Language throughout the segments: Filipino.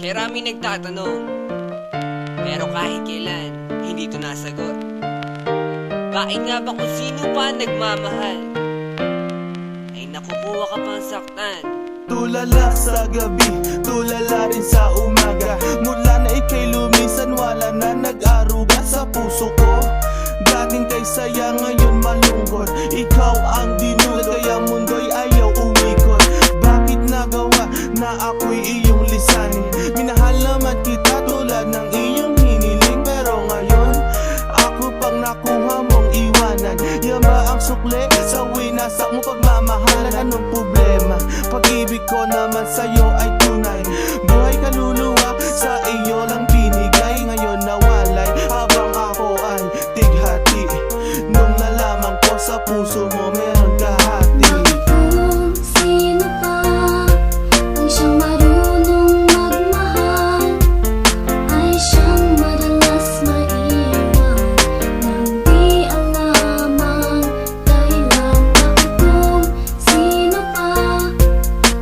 Maraming nagtatanong, pero kahit kailan, hindi ito nasagot. Bakit nga ba kung sino pa nagmamahal ay nakukuha ka pang saktan? Tulala sa gabi, tulala rin sa umaga. Mula na ika'y lumisan, wala na nag-aruga sa puso ko. Dating kay saya, ngayon malungkot. Ikaw ang dinulad, kaya mundo'y ayaw umikot. Bakit nagawa na ako'y iyong lisanin? Minahal naman kita tulad ng iyong hiniling, pero ngayon ako pang nakuha mong iwanan. Yan ba ang sukle sa winasak mo pagmamahalan? Anong problema? Pag-ibig ko naman sa'yo ay tunay. Buhay kaluluwa sa iyo lang binigay. Ngayon nawalay habang ako ay tighati. Nung nalaman ko sa puso mo meron kahati. Kung sino pa ang siyang marunong magmahal, ay siyang madalas maiwan nang di alam ang dahilan. Kung sino pa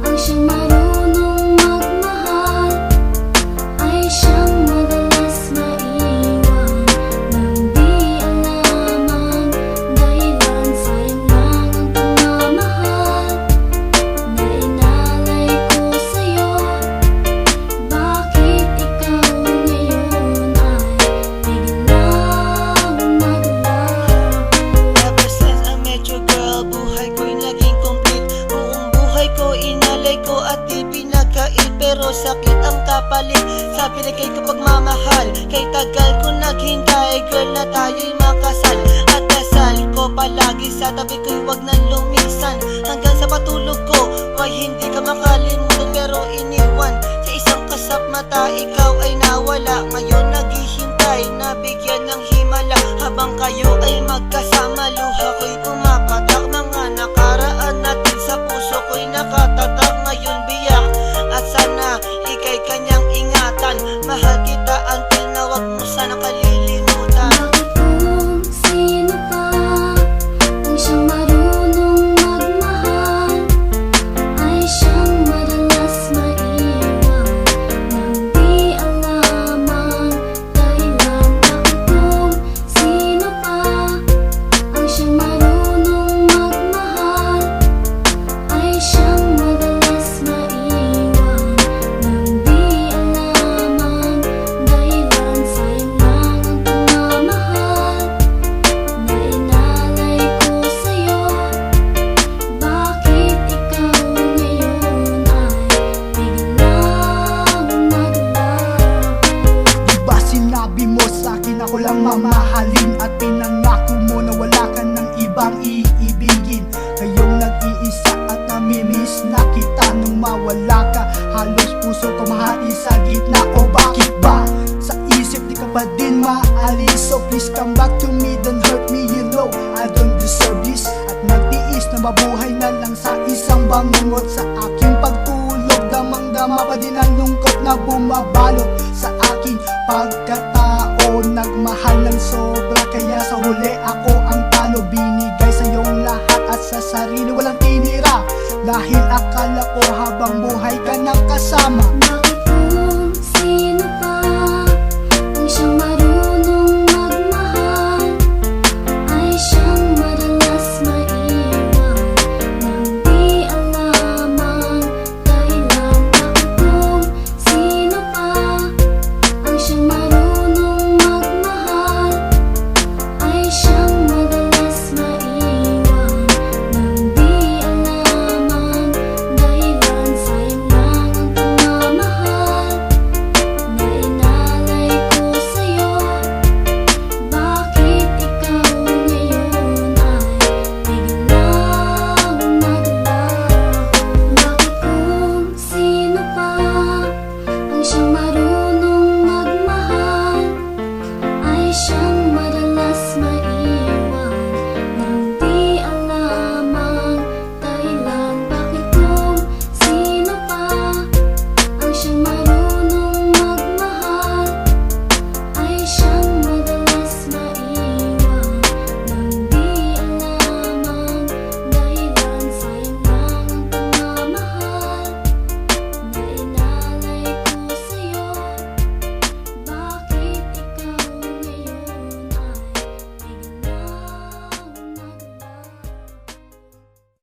ang siyang marunong magmahal, ay siyang madalas maiwan nang di alam ang dahilan. Sayang lang ang pagmamahal na inalay ko sa'yo. Bakit ikaw ngayon ay biglang naglaho? Ever since I met you, girl, buhay ko'y naging complete. Buong buhay ko inalay ko at di pinagkait, pero sakit ang kapalit sa binigay ko pagmamahal. Kay tagal ko naghintay, girl, na tayo'y makasal. At dasal ko palagi sa tabi ko'y wag nang lumisan. Hanggang sa patulog ko, may hindi ka makalimutan, pero iniwan sa isang kasap mata. Ikaw ay nawala, ngayon naghihintay na bigyan ng himala. Habang kayo ay magkasama, luha ko'y pumapatak. Mga nakaraan natin sa puso ko'y nakatatak. Ngayon biyak at sana ika'y kanyang ingatan. Mahal kita until na wag mo sana kalilimutan. Bakit kung sino pa ang siyang marunong magmahal, ay siyang madalas maiwan nang di alam ang dahilan? Bakit kung sino pa ang siyang marunong magmahal, ay siyang madalas maiwan nang di alam ang dahilan? Sayang lang ang pagmamahal na inalay ko sa'yo. Bakit ikaw ngayon ay biglang naglaho? Diba sinabi mo sa'kin ako lang mamahalin, at pinangako mo na wala ka ng ibang iibigin. Ngayong nag-iisa at namimiss na kita. Nung mawala ka, halos puso ko mahati sa gitna. O bakit ba? Sa isip di ka pa din maalis. So please come back to me, don't hurt me, you know I don't deserve this. At nagtiis na mabuhay na lang sa isang bangungot. Sa aking pagtulog, damang-dama pa din ang lungkot na bumabalot sa aking pagkatao. Nagmahal ng sobra, kaya sa huli ako ang talo. Binigay sa iyong lahat at sa sarili walang tinira, dahil akala ko habang buhay ka nang kasama.